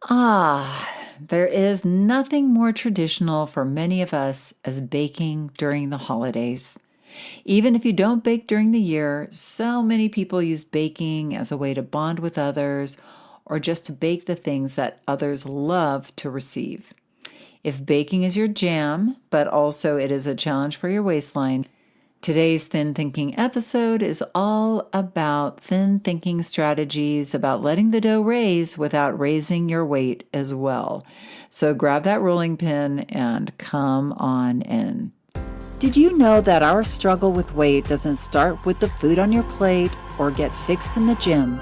There is nothing more traditional for many of us as baking during the holidays. Even if you don't bake during the year, so many people use baking as a way to bond with others or just to bake the things that others love to receive. If baking is your jam, but also it is a challenge for your waistline, today's Thin Thinking episode is all about thin thinking strategies about letting the dough raise without raising your weight as well. So grab that rolling pin and come on in. Did you know that our struggle with weight doesn't start with the food on your plate or get fixed in the gym?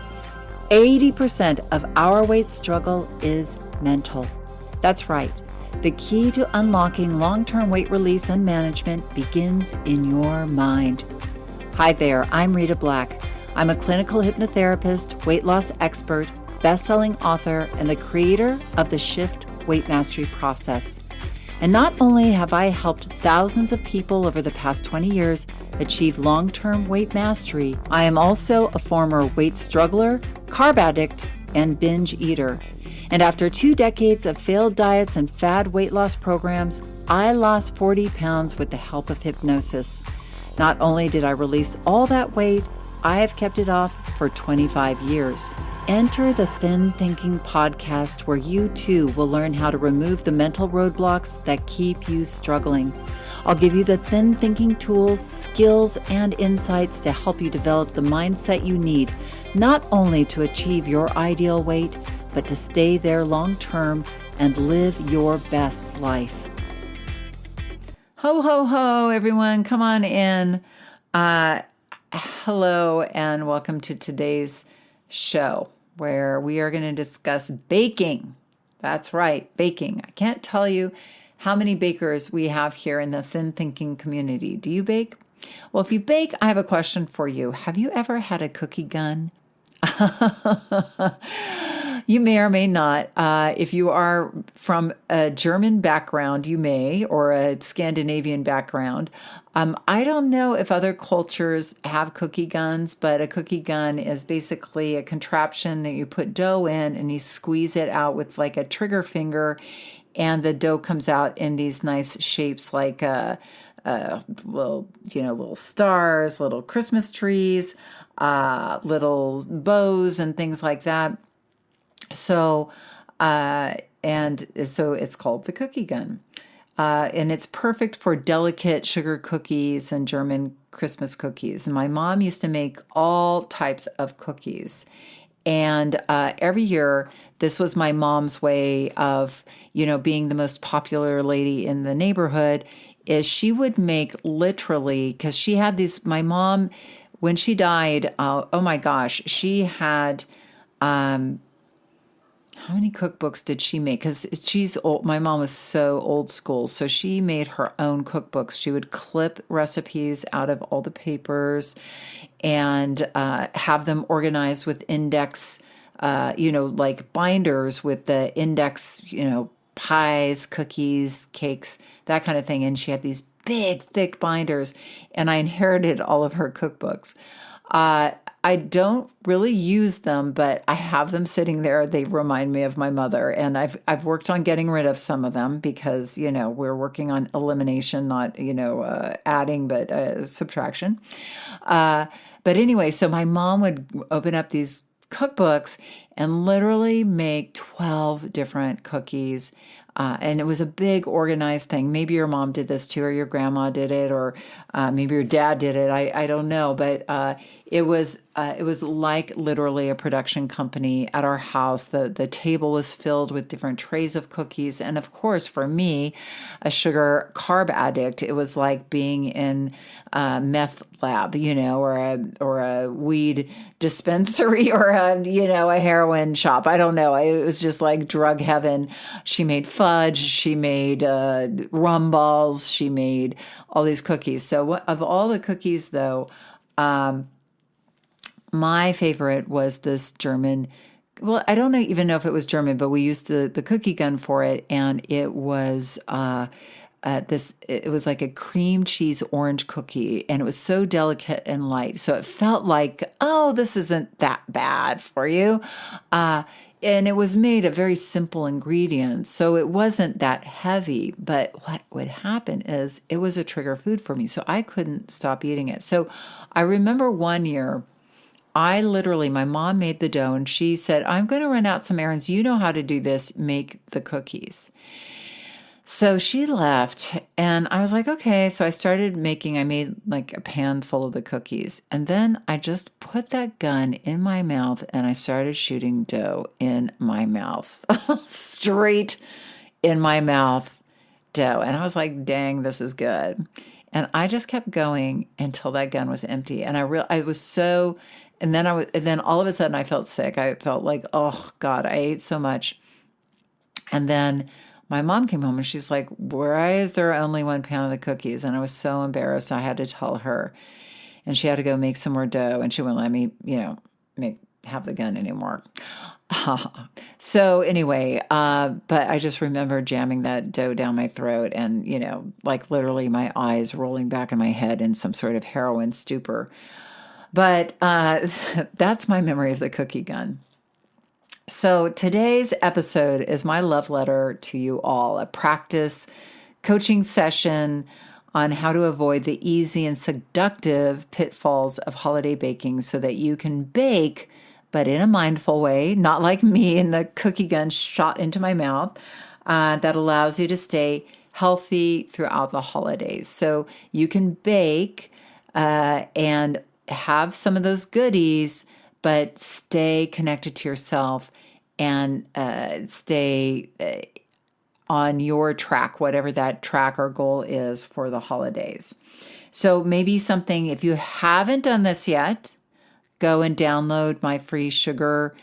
80% of our weight struggle is mental. That's right. The key to unlocking long-term weight release and management begins in your mind. Hi there, I'm Rita Black. I'm a clinical hypnotherapist, weight loss expert, best-selling author, and the creator of the Shift Weight Mastery process. And not only have I helped thousands of people over the past 20 years achieve long-term weight mastery, I am also a former weight struggler, carb addict, and binge eater. And after 2 decades of failed diets and fad weight loss programs, I lost 40 pounds with the help of hypnosis. Not only did I release all that weight, I have kept it off for 25 years. Enter the Thin Thinking podcast where you too will learn how to remove the mental roadblocks that keep you struggling. I'll give you the thin thinking tools, skills, and insights to help you develop the mindset you need, not only to achieve your ideal weight, but to stay there long term and live your best life. Ho, ho, ho, everyone. Come on in. Hello, and welcome to today's show where we are going to discuss baking. That's right, baking. I can't tell you how many bakers we have here in the Thin Thinking community. Do you bake? Well, if you bake, I have a question for you. Have you ever had a cookie gun? You may or may not. If you are from a German background, you may, or a Scandinavian background. I don't know if other cultures have cookie guns, but a cookie gun is basically a contraption that you put dough in and you squeeze it out with like a trigger finger, and the dough comes out in these nice shapes like little stars, little Christmas trees, little bows, and things like that. So it's called the cookie gun. And it's perfect for delicate sugar cookies and German Christmas cookies. And my mom used to make all types of cookies. And every year, this was my mom's way of, being the most popular lady in the neighborhood, is she would make literally, because she had these, my mom, when she died, oh my gosh, she had, how many cookbooks did she make? Because she's old. My mom was so old school. So she made her own cookbooks. She would clip recipes out of all the papers and have them organized with index, like binders with the index, pies, cookies, cakes, that kind of thing. And she had these big, thick binders. And I inherited all of her cookbooks. I don't really use them, but I have them sitting there. They remind me of my mother, and I've worked on getting rid of some of them because we're working on elimination, not adding, but subtraction. But anyway, so my mom would open up these cookbooks and literally make 12 different cookies. And it was a big organized thing. Maybe your mom did this too, or your grandma did it, or maybe your dad did it. I don't know, but it was like literally a production company at our house. The table was filled with different trays of cookies, and of course, for me, a sugar carb addict, it was like being in a meth lab, or a weed dispensary, or a heroin shop. I don't know. It was just like drug heaven. She made fudge. She made rum balls. She made all these cookies. So of all the cookies, though, my favorite was this German. Well, I don't even know if it was German, but we used the cookie gun for it, and it was it was like a cream cheese orange cookie, and it was so delicate and light. So it felt like, oh, this isn't that bad for you. And it was made of very simple ingredients, so it wasn't that heavy. But what would happen is it was a trigger food for me, so I couldn't stop eating it. So I remember one year, my mom made the dough and she said, I'm going to run out some errands. You know how to do this, make the cookies. So she left and I was like, okay. So I made like a pan full of the cookies. And then I just put that gun in my mouth and I started shooting dough in my mouth, straight in my mouth dough. And I was like, dang, this is good. And I just kept going until that gun was empty. And I was so, and then all of a sudden I felt sick. I felt like, oh God, I ate so much. And then my mom came home and she's like, why is there only one pan of the cookies? And I was so embarrassed. I had to tell her, and she had to go make some more dough, and she wouldn't let me, have the gun anymore. So anyway, but I just remember jamming that dough down my throat and, like literally my eyes rolling back in my head in some sort of heroin stupor. But that's my memory of the cookie gun. So today's episode is my love letter to you all, a practice coaching session on how to avoid the easy and seductive pitfalls of holiday baking so that you can bake, but in a mindful way, not like me and the cookie gun shot into my mouth, that allows you to stay healthy throughout the holidays. So you can bake and have some of those goodies, but stay connected to yourself and stay on your track, whatever that track or goal is for the holidays. So maybe something, if you haven't done this yet, go and download my free sugar,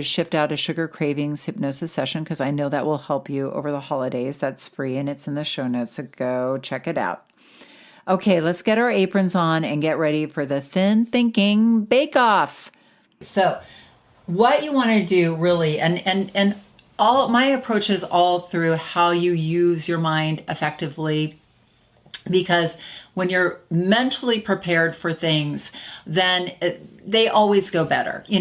shift out of sugar cravings hypnosis session, because I know that will help you over the holidays. That's free and it's in the show notes, so go check it out. Okay, let's get our aprons on and get ready for the Thin Thinking Bake Off. So what you want to do really, and all my approach is all through how you use your mind effectively, because when you're mentally prepared for things, then they always go better. If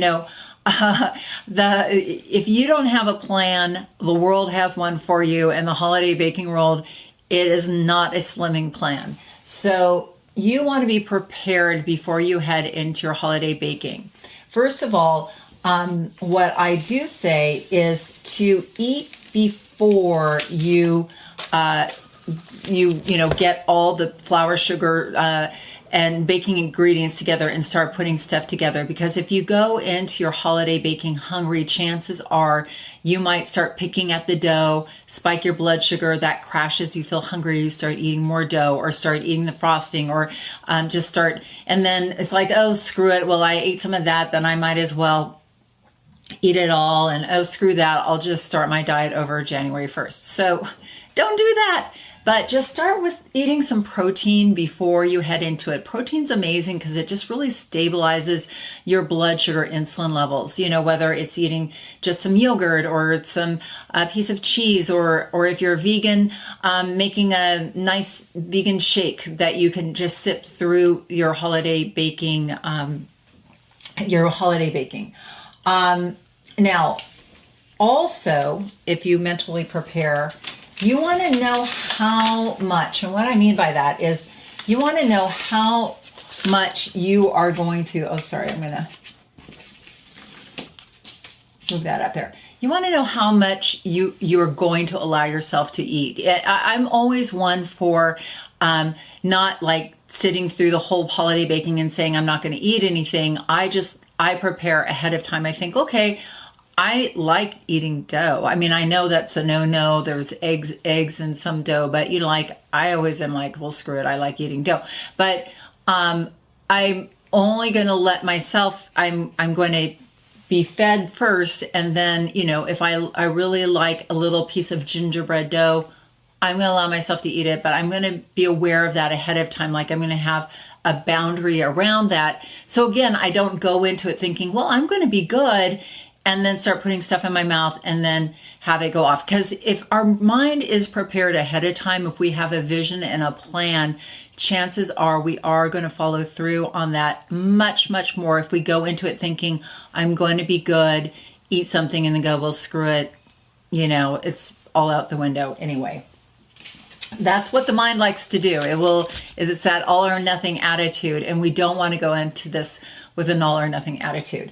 you don't have a plan, the world has one for you, and the holiday baking world, it is not a slimming plan. So you want to be prepared before you head into your holiday baking. First of all, what I do say is to eat before you get all the flour, sugar, and baking ingredients together and start putting stuff together. Because if you go into your holiday baking hungry, chances are you might start picking at the dough, spike your blood sugar, that crashes, you feel hungry, you start eating more dough or start eating the frosting or and then it's like, oh, screw it. Well, I ate some of that, then I might as well eat it all. And oh, screw that. I'll just start my diet over January 1st. So don't do that. But just start with eating some protein before you head into it. Protein's amazing because it just really stabilizes your blood sugar insulin levels. Whether it's eating just some yogurt or some piece of cheese, or if you're a vegan, making a nice vegan shake that you can just sip through your holiday baking. Now, also, if you mentally prepare, you want to know how much, and what I mean by that is you want to know how much you are going to, I'm going to move that up there. You want to know how much you're going to allow yourself to eat. I'm always one for not like sitting through the whole holiday baking and saying I'm not going to eat anything. I prepare ahead of time. I think, okay, I like eating dough. I mean, I know that's a no-no. There's eggs and some dough, but I always am like, well, screw it. I like eating dough. But I'm only going to let myself, I'm going to be fed first. And then, if I really like a little piece of gingerbread dough, I'm going to allow myself to eat it, but I'm going to be aware of that ahead of time. Like I'm going to have a boundary around that. So again, I don't go into it thinking, well, I'm going to be good. and then start putting stuff in my mouth and then have it go off. Because if our mind is prepared ahead of time, if we have a vision and a plan, chances are we are going to follow through on that much, much more if we go into it thinking, I'm going to be good, eat something and then go, well, screw it. It's all out the window anyway. That's what the mind likes to do. It's that all or nothing attitude, and we don't want to go into this with an all or nothing attitude.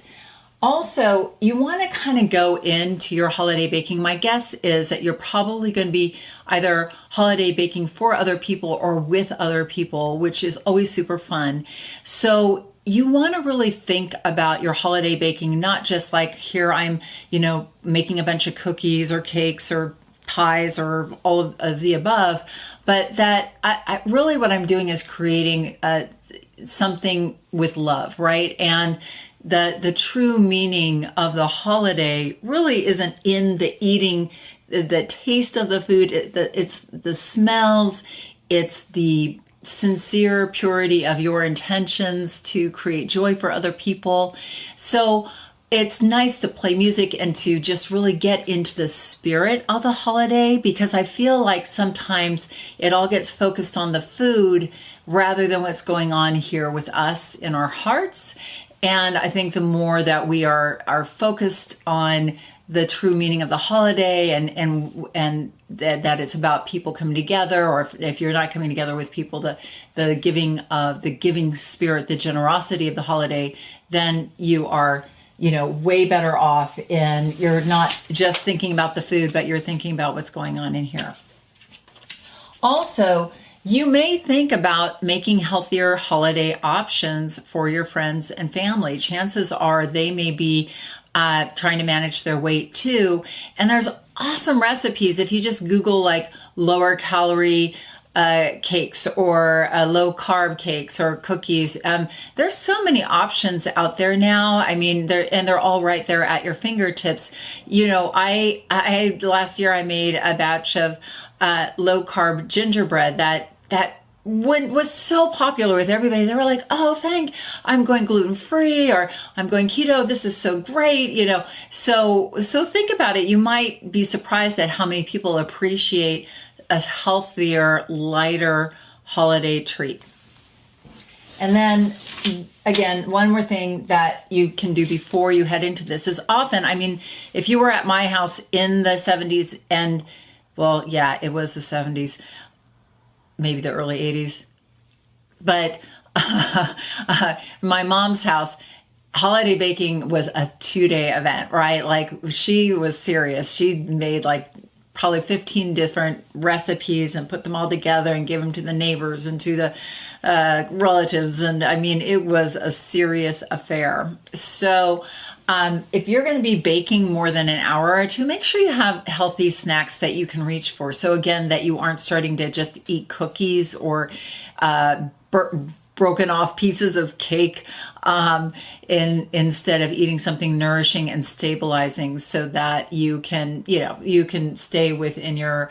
Also, you want to kind of go into your holiday baking. My guess is that you're probably going to be either holiday baking for other people or with other people, which is always super fun. So you want to really think about your holiday baking, not just like here I'm, making a bunch of cookies or cakes or pies or all of the above, but that I really what I'm doing is creating something with love, right? And the true meaning of the holiday really isn't in the eating, the taste of the food. It's the smells, it's the sincere purity of your intentions to create joy for other people. So it's nice to play music and to just really get into the spirit of the holiday, because I feel like sometimes it all gets focused on the food rather than what's going on here with us in our hearts. And I think the more that we are focused on the true meaning of the holiday and that it's about people coming together, or if you're not coming together with people, the giving spirit, the generosity of the holiday, then you are way better off, and you're not just thinking about the food, but you're thinking about what's going on in here. Also, you may think about making healthier holiday options for your friends and family. Chances are they may be trying to manage their weight too. And there's awesome recipes. If you just Google like lower calorie cakes or low carb cakes or cookies. There's so many options out there now. I mean, they're all right there at your fingertips. I last year I made a batch of low carb gingerbread that was so popular with everybody. They were like, oh, I'm going gluten-free, or I'm going keto. This is so great. So think about it. You might be surprised at how many people appreciate a healthier, lighter holiday treat. And then again, one more thing that you can do before you head into this is often, if you were at my house in the 70s and, well, yeah, it was the 70s, maybe the early 80s, but my mom's house, holiday baking was a 2-day event, right? Like she was serious. She made like probably 15 different recipes and put them all together and give them to the neighbors and to the relatives. And it was a serious affair. So if you're going to be baking more than an hour or two, make sure you have healthy snacks that you can reach for. So again, that you aren't starting to just eat cookies or broken off pieces of cake instead of eating something nourishing and stabilizing, so that you can stay within your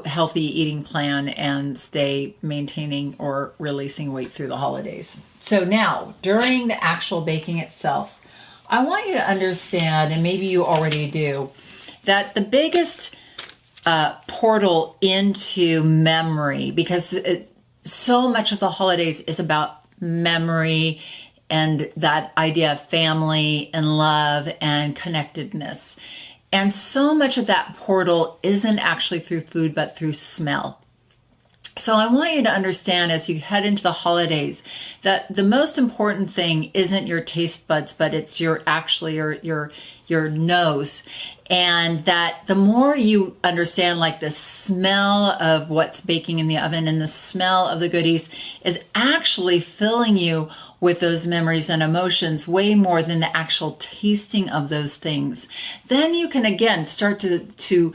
healthy eating plan and stay maintaining or releasing weight through the holidays. So now, during the actual baking itself, I want you to understand, and maybe you already do, that the biggest portal into memory, because so much of the holidays is about memory and that idea of family and love and connectedness. And so much of that portal isn't actually through food, but through smell. So I want you to understand as you head into the holidays that the most important thing isn't your taste buds, but it's your nose. And that the more you understand like the smell of what's baking in the oven and the smell of the goodies is actually filling you with those memories and emotions way more than the actual tasting of those things, then you can again start to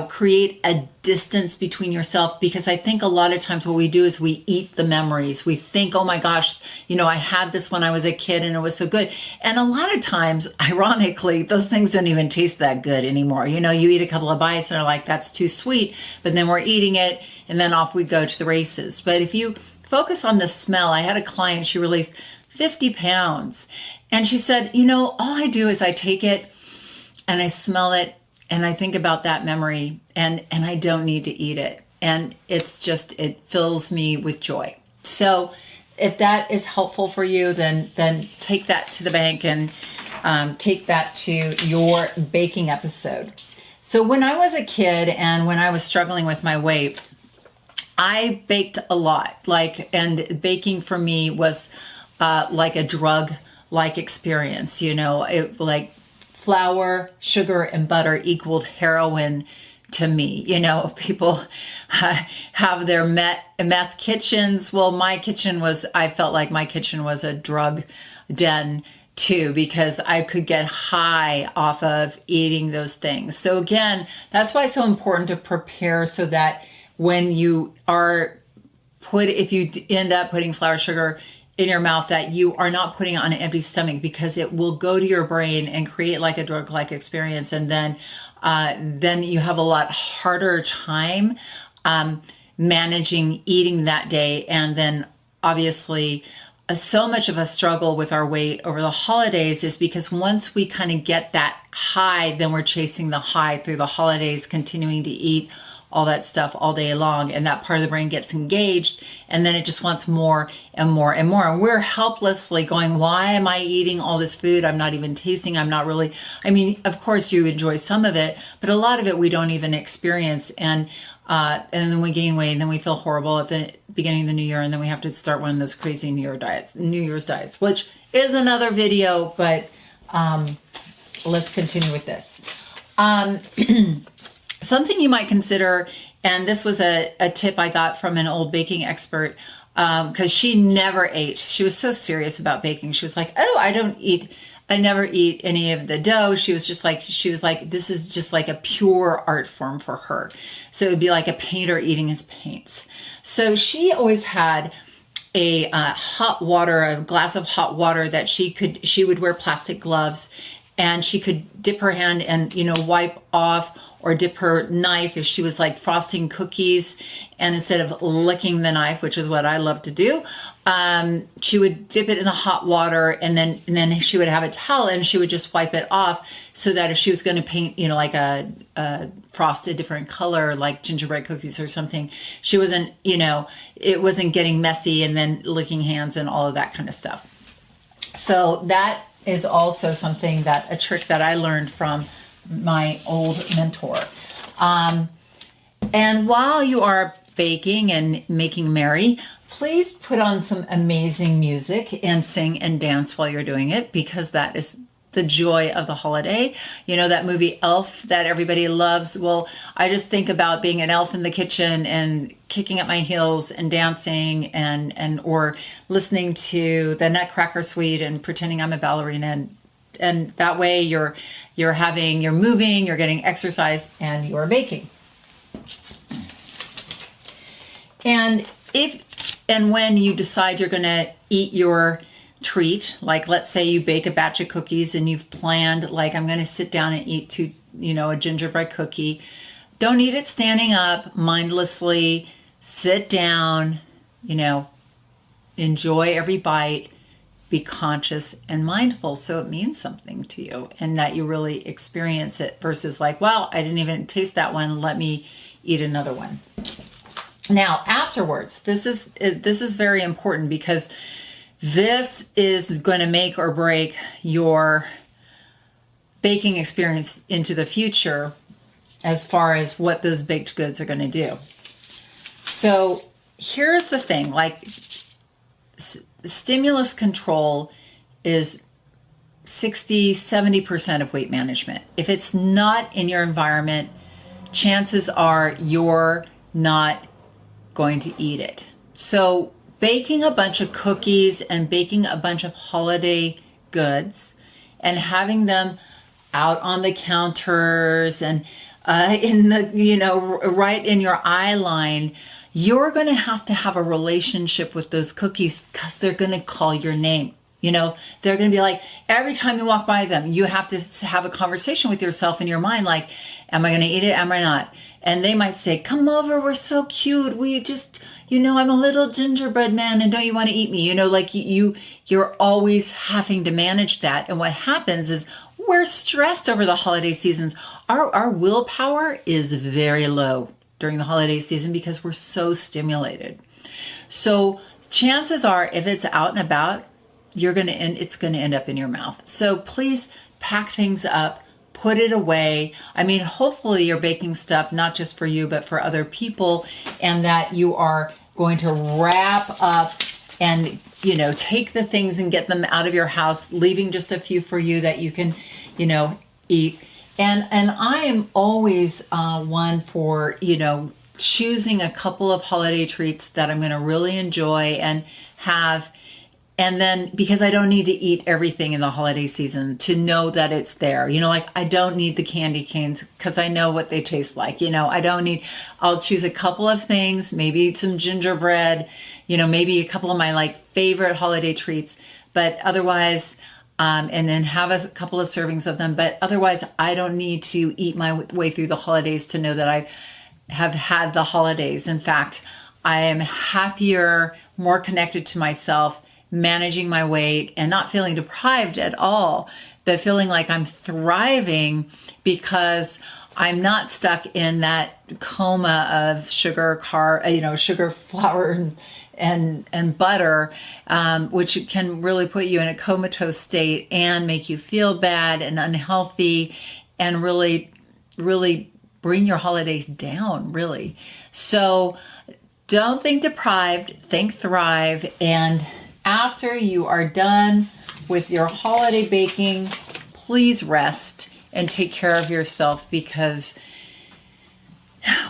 create a distance between yourself, because I think a lot of times what we do is we eat the memories. We think, oh my gosh, I had this when I was a kid and it was so good. And a lot of times, ironically, those things don't even taste that good anymore. You eat a couple of bites and are like, that's too sweet, but then we're eating it and then off we go to the races. But if you focus on the smell, I had a client, she released 50 pounds. And she said, you know, all I do is I take it and I smell it and I think about that memory, and I don't need to eat it. And it's just, it fills me with joy. So if that is helpful for you, then take that to the bank and take that to your baking episode. So when I was a kid and when I was struggling with my weight, I baked a lot. And baking for me was like a drug-like experience. You know, it like flour, sugar, and butter equaled heroin to me. You know, people have their meth kitchens. Well, I felt like my kitchen was a drug den too, because I could get high off of eating those things. So again, that's why it's so important to prepare, so that when you if you end up putting flour, sugar in your mouth, that you are not putting it on an empty stomach, because it will go to your brain and create like a drug-like experience. And then you have a lot harder time managing eating that day. And then obviously so much of a struggle with our weight over the holidays is because once we kind of get that high, then we're chasing the high through the holidays, continuing to eat all that stuff all day long, and that part of the brain gets engaged, and then it just wants more and more and more. And we're helplessly going, why am I eating all this food? I'm not even tasting. I'm not really, I mean, of course you enjoy some of it, but a lot of it we don't even experience. And then we gain weight, and then we feel horrible at the beginning of the new year, and then we have to start one of those crazy New Year's diets, which is another video, but let's continue with this. Something you might consider, and this was a tip I got from an old baking expert, because she never ate. She was so serious about baking. She was like, oh, I never eat any of the dough. She was like, this is just like a pure art form for her. So it would be like a painter eating his paints. So she always had a glass of hot water that she would wear plastic gloves, and she could dip her hand and, you know, wipe off, or dip her knife if she was like frosting cookies, and instead of licking the knife, which is what I love to do, she would dip it in the hot water, and then she would have a towel and she would just wipe it off, so that if she was going to paint, you know, like a frost a different color, like gingerbread cookies or something, she wasn't, you know, it wasn't getting messy and then licking hands and all of that kind of stuff. So that is also a trick that I learned from my old mentor. And while you are baking and making merry, please put on some amazing music and sing and dance while you're doing it, because that is the joy of the holiday. You know, that movie Elf that everybody loves. Well, I just think about being an elf in the kitchen and kicking up my heels and dancing or listening to the Nutcracker Suite and pretending I'm a ballerina. And that way you're moving, you're getting exercise, and you're baking. And when you decide you're going to eat your treat, like let's say you bake a batch of cookies and you've planned, like, I'm going to sit down and eat a gingerbread cookie. Don't eat it standing up mindlessly. Sit down, enjoy every bite. Be conscious and mindful, so it means something to you and that you really experience it, versus like, well, I didn't even taste that one, let me eat another one. Now, afterwards, this is very important, because this is going to make or break your baking experience into the future as far as what those baked goods are going to do. So here's the thing, like, stimulus control is 60-70% of weight management. If it's not in your environment, chances are you're not going to eat it. So baking a bunch of cookies and baking a bunch of holiday goods and having them out on the counters and in the, right in your eye line, you're going to have a relationship with those cookies, because they're going to call your name. They're going to be like, every time you walk by them, you have to have a conversation with yourself in your mind, like, am I going to eat it? Am I not? And they might say, come over, we're so cute. We just, I'm a little gingerbread man and don't you want to eat me? Like you're always having to manage that. And what happens is we're stressed over the holiday seasons. Our willpower is very low during the holiday season because we're so stimulated. So chances are, if it's out and about, it's going to end up in your mouth. So please pack things up, put it away. I mean, hopefully you're baking stuff not just for you, but for other people, and that you are going to wrap up and, take the things and get them out of your house, leaving just a few for you that you can, eat. And I am always one for, choosing a couple of holiday treats that I'm going to really enjoy and have. And then, because I don't need to eat everything in the holiday season to know that it's there, like I don't need the candy canes because I know what they taste like. I'll choose a couple of things, maybe some gingerbread, maybe a couple of my favorite holiday treats, but otherwise, and then have a couple of servings of them. But otherwise, I don't need to eat my way through the holidays to know that I have had the holidays. In fact, I am happier, more connected to myself, managing my weight and not feeling deprived at all, but feeling like I'm thriving because I'm not stuck in that coma of sugar, flour, and butter, which can really put you in a comatose state and make you feel bad and unhealthy and really, really bring your holidays down, really. So don't think deprived, think thrive. And after you are done with your holiday baking, please rest and take care of yourself, because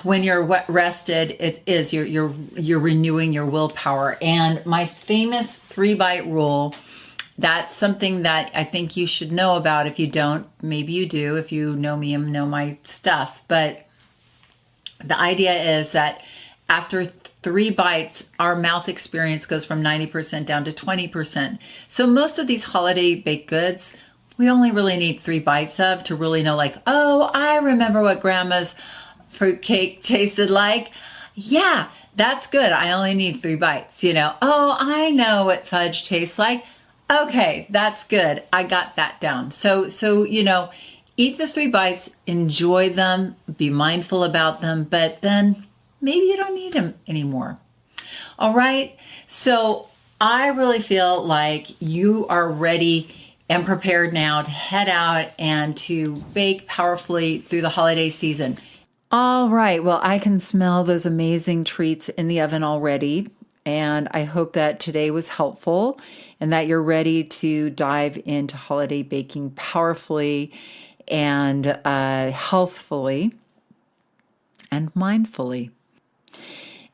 when you're rested, you're renewing your willpower. And my famous 3-bite rule, that's something that I think you should know about. If you don't, maybe you do. If you know me and know my stuff. But the idea is that after 3 bites, our mouth experience goes from 90% down to 20%. So most of these holiday baked goods, we only really need 3 bites of to really know, oh, I remember what grandma's fruitcake tasted like. Yeah, that's good. I only need 3 bites, Oh, I know what fudge tastes like. Okay, that's good. I got that down. So, eat the 3 bites, enjoy them, be mindful about them, but then maybe you don't need them anymore. All right. So I really feel like you are ready and prepared now to head out and to bake powerfully through the holiday season. All right. Well, I can smell those amazing treats in the oven already. And I hope that today was helpful and that you're ready to dive into holiday baking powerfully and healthfully and mindfully.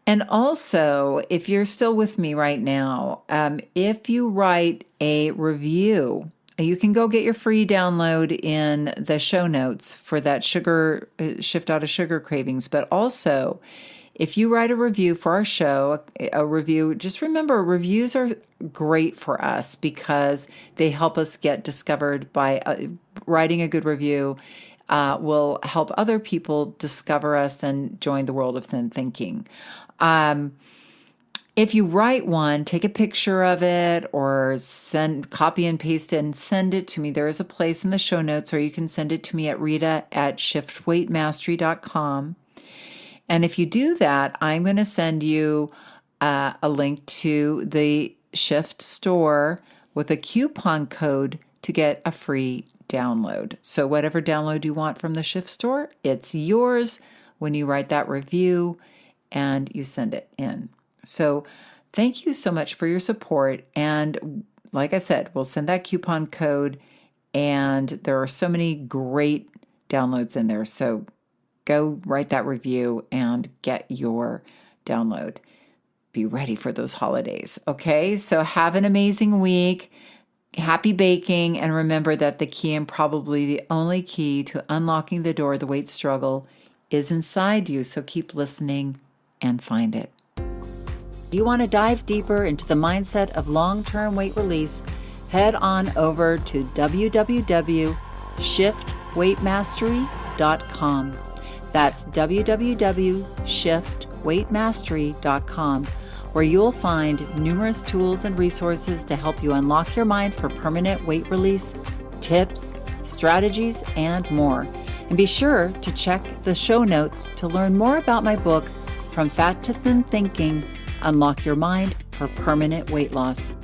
And also, if you're still with me right now, if you write a review, you can go get your free download in the show notes for that sugar shift out of sugar cravings. But also, if you write a review for our show, just remember reviews are great for us because they help us get discovered by writing a good review. Will help other people discover us and join the world of thin thinking. If you write one, take a picture of it or copy and paste it and send it to me. There is a place in the show notes, or you can send it to me at rita@shiftweightmastery.com. And if you do that, I'm going to send you a link to the Shift store with a coupon code to get a free download. So whatever download you want from the Shift store, it's yours when you write that review and you send it in. So thank you so much for your support. And like I said, we'll send that coupon code, and there are so many great downloads in there. So go write that review and get your download. Be ready for those holidays. Okay, so have an amazing week. Happy baking, and remember that the key, and probably the only key to unlocking the door of the weight struggle, is inside you. So keep listening and find it. If you want to dive deeper into the mindset of long-term weight release, head on over to www.shiftweightmastery.com. That's www.shiftweightmastery.com. weightmastery.com, where you'll find numerous tools and resources to help you unlock your mind for permanent weight release, tips, strategies, and more. And be sure to check the show notes to learn more about my book, From Fat to Thin Thinking, Unlock Your Mind for Permanent Weight Loss.